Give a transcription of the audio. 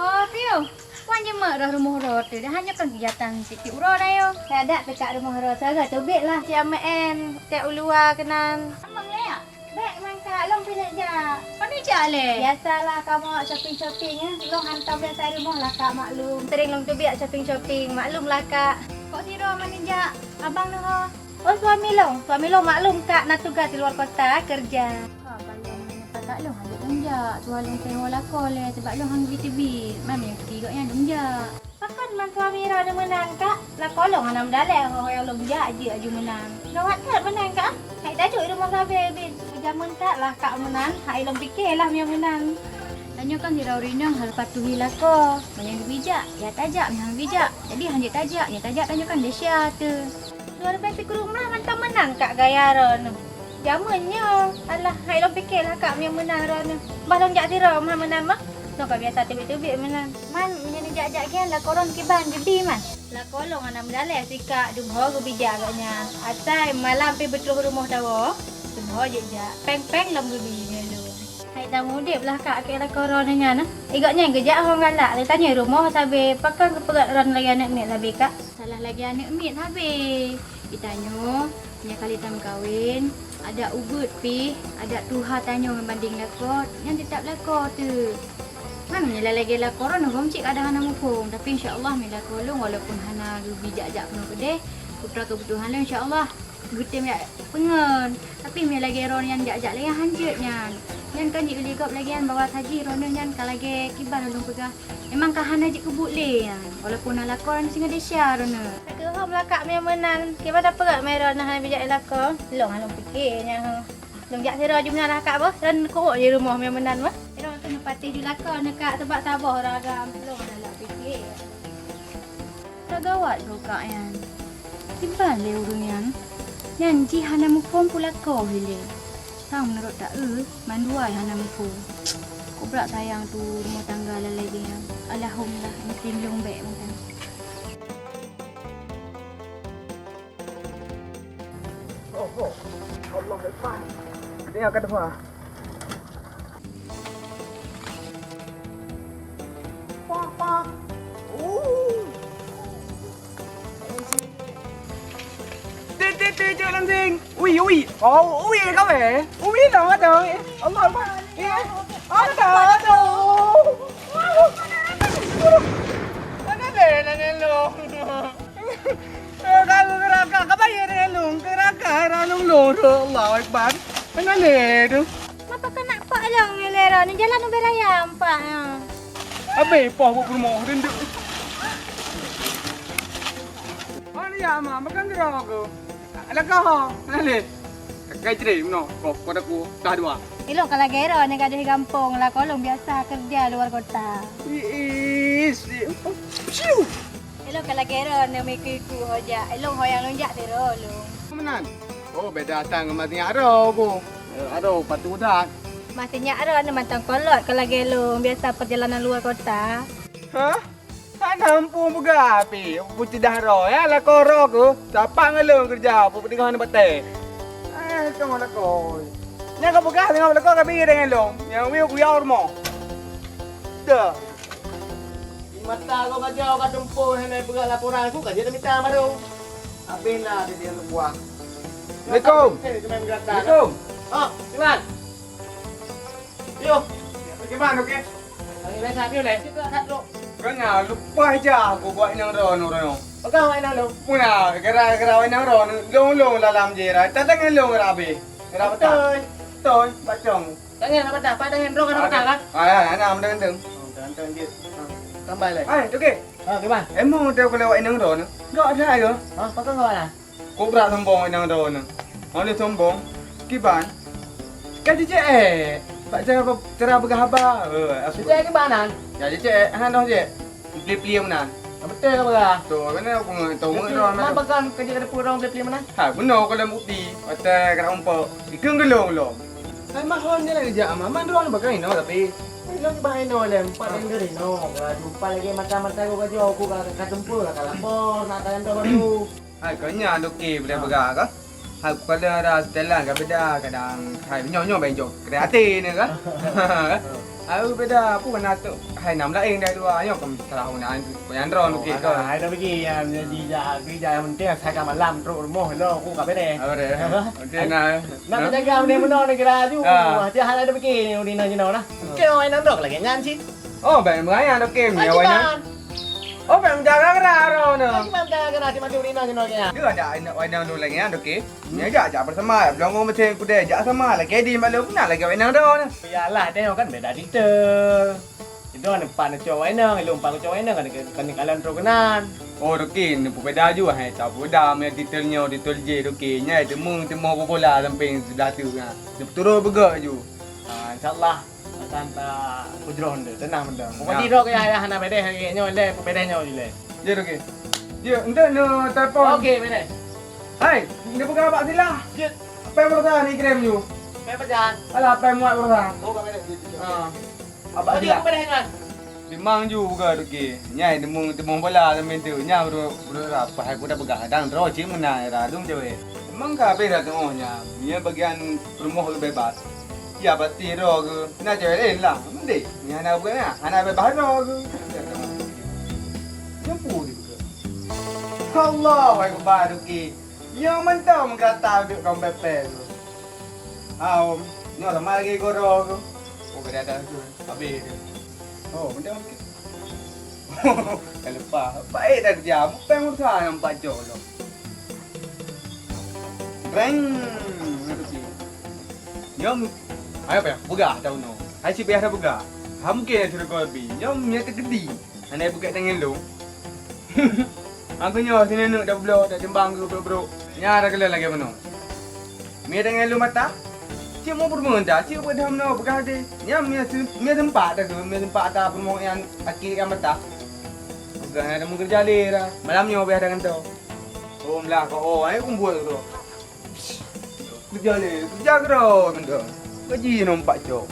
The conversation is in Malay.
Oh, Tio. Wan je mak dah rumah rot tu. Dah hanya kan kegiatan siti uro dah yo. Saya ada dekat rumah rot saya tubik lah CMN. Tek ulua kenan. Amang le ya? Baik mangka long pilih je. Pandai jak le. Biasalah kamu shopping-shopping ya. Long hantar biasa rumah lah kak maklum. Sering long tubik shopping-shopping. Maklum lah kak. Kok tiro mana jak? Abang noh. Oh suami long maklum kak nak tugas di luar kota kerja. Ha, balong mana patak long ada tunjak. Tuan long tengok lakon le sebab long hang BTB. Mami yang ketiga yang tunjak. Pakan man suami ra ada menang kak. Lah kolong anam dalek ho yang long jak je aju menang. Gawat kat menang kak. Hai tajuk rumah sabe bin. Jaman kak lah kak menang. Hai long fikir lah yang menang. Tanya kan di Raurinang hal patuhi lako. Banyak bijak, ya tajak, yang bijak. Jadi hanya tajak, ya tajak tanya kan Desia tu. Luar biasa ke rumah mantap menang kak gaya ron. Jamannya. Alah, hai long fikir lah kak yang menang ron. Bah long jak tira mah menang mah. Long kak biasa tibik-tibik menang. Man menjadi jak-jak kian lah koron kiban jebi man. Lah kolong anak mendalek si kak dumho go bijak agaknya. Atai malam pi betul rumah tawo. Dumho je jak. Peng-peng lam gebi lu. Hai dah mudip lah kak ke lah koron dengan. Igaknya gejak hong galak. Dia tanya rumah sabe pakan kepegat ron lagi anak ni sabe kak. Salah lagi anak mit habis. Ditanya, punya kali tam kahwin, ada ubud pi, ada tuha tanya membanding lakot, yang tetap lakot tu. Mami lah lagi lakot ron, hom cik ada hana mufung, tapi insya-Allah mi lakolong walaupun hana bijak-jak penuh kedeh, putra kebutuhan lah insya-Allah. Gutim ya pengen, tapi mi lagi ron yang jak-jak lagi hanjutnya. Yang kan dik ligap lagi yang bawa saji ron yang kan lagi kibar ulung pegah. Memang kahana je kebut le yang. Walaupun ala koran singa Desia ron. Ke hom lah kak yang menang. Kita tak pegat merah nah bijak lako. Long long fikirnya. Long jak sira jumlah lah kak boh. Dan kok di rumah yang menang mah. Kita kena patih di lako nak kak tempat tabah ragam. Long dah fikir. Tak gawat kau kak yang. Kibar le urung yang. Yang ji hana mufum pula kau hele. Tahu menurut tak manduai hana mufum. Kau pula sayang tu rumah tangga lagi yang. Alhamdulillah ini tinjung baik macam. Oh, Allah Akbar. Dia akan apa? Papa. Chơi làm gì? Ui, ui có vẻ. Ui nào hết rồi. Allah Akbar. Ada aduh. Nangin long. Kalau keraka, apa ya dengan long? Keraka, ranung long. Allah Akbar. Nangin tu. Apa kena pak long lera ni jalan beraya empat. Apa ipoh buat rumah rendu. Mana ya mah, makan kerana aku. Ada kau, nale. Kayak cerai, no. Kau aku dah dua. Ilong kalau gero ni kada di kampung lah kolong biasa kerja luar kota. Is. Siu. Ilong kalau gero ni mikiku hoja. Ilong hoyang lonjak tiro lu. Menan. Oh, beda datang ke mati aro aku. Aro patu dah. Masih nyara ni mantang kolot kalau gelo biasa perjalanan luar kota. Hah? Tak nampu buka api. Aku tidak ro ya lah koro aku. Siapa ngelung kerja apa dengan mana batai. Kamu nak kau. Nya kau buka dengan kau kami dengan long. Yang wiu ku yaur mo. Dah. Di mata kau kerja kau tempuh hendak buka laporan aku kerja minta baru. Apin lah dia buang. Assalamualaikum. Assalamualaikum. Oh, gimana? Yo. Bagaimana okey? Lagi biasa dia leh. Juga tak lo. Kanya lupa aja aku buat yang ron. Pakai main lo. Puna gara yang ron. Long dalam jera. Tatang long rabi. Rabi. Toy, bacong. Tangan apa dah? Pada hand kan apa kan? Nam dengan. Tentang dia. Tambah lagi. Okey. Gimana? Emang dia kalau yang ron. Enggak ada ayo. Pakai kau lah. Kau berat sombong yang ron. Oleh sombong. Kiban. Kaji Pak cara bergahabar. Sejak ke mana? Jadi hanoh je. Beli mana? Betul ke apa? Tu mana aku tahu Mana mana. pakai kerja kerja purang beli mana? Ha, benar kalau bukti. Kata kena umpuk. Ikeng gelong lo. Saya mahon dia lagi jam. Man doang bagai no tapi. Lo bagai no lem. Paling dari no. Lupa lagi mata-mata aku kerja aku kat tempur lah kalau nak tahan tu baru. Ha, kanya okey boleh bergak ke? Ha, kalau ada setelan ke beda kadang hai nyo baik jok. Kreatif ni ke? Aku beda apa kena tu. Hai nam lain dah dua ayo kam salah hunan. Yang ron okey ke. Hai dah pergi yang kerja yang penting saya kan malam terus rumah lo aku kat bedeh. Ada. Okey nah. Nak menjaga benda menor ni kira tu. Dia hal ada pergi ni urina jenou nah. Kau ai nang dok lagi nyan sih. Oh, baik mengayan okey ni awalnya. Oh, baik menjaga kena ron. Gimana kena di mati urina jenou kaya. Dia ada anak wanang dulu lagi kan okey. Ni ajak bersama. Belum macam kuda ajak sama lagi di malu pun lagi wanang ron. Biarlah tengok kan beda cerita. Itu kan depan cowok enang, lompat cowok enang kan kalian terkenan. Oh, okey, ni berbeza juga hai. Tak beda me detailnya detail je okey. Nyai temu bola sampai sudah tu kan. Dia turun bergerak je. InsyaAllah akan tak kujroh dia, tenang benda. Pokok tidur ke ayah anak bedeh kayaknya le, bedehnya je le. Ya okey. Ya, entah no telefon. Okey bedeh. Hai, dia bukan apa silah. Je, Apa yang berusaha ni kirim you? main pejalan. Alah, apa yang muat berusaha? Oh, kat bedeh. Apa Tadi silah? aku bedeh kan. Memang juga okey. Nyai temu bola sampai tu. Nyai baru apa aku dah pegang dan terus cik menang radung cewek. Memang ka beda tu ohnya. Dia bagian rumah tu bebas. Ya pasti ro ke. Nak cewek lain lah. Mendek. Ni anak bukan ah. Anak bebas ro ke. Jampu dia ke. Allah akbar okey. Yang mentau mengkata ambil kau bepel tu. Om, ni orang lagi goro ke. Oh, berada tu. Habis dia. Oh, benda okey. Kalau lupa, baik dah kerja. Apa yang usaha nampak jolo. Reng. Nyom. Ayo apa ya? Buka tahu no. Hai si biasa buka. Kamu kena suruh kau lebih. Nyom nya tergedi. Andai buka tangan lu. Aku nyo sini nak dah blok dah jembang ke bro. Nya ada kala lagi mana? Mi tangan lu mata. Cik mau bermuntah, cik buat dah mana buka hati. Nya mi tempat dah ke, mi tempat atas permok yang akil kan mata. Bukan ada mungkin kerja lah. Malam ni biar dengan tu. Oh melah kau, ayo kumpul tu. Kerja kerja kau, benda. Gaji nampak cok.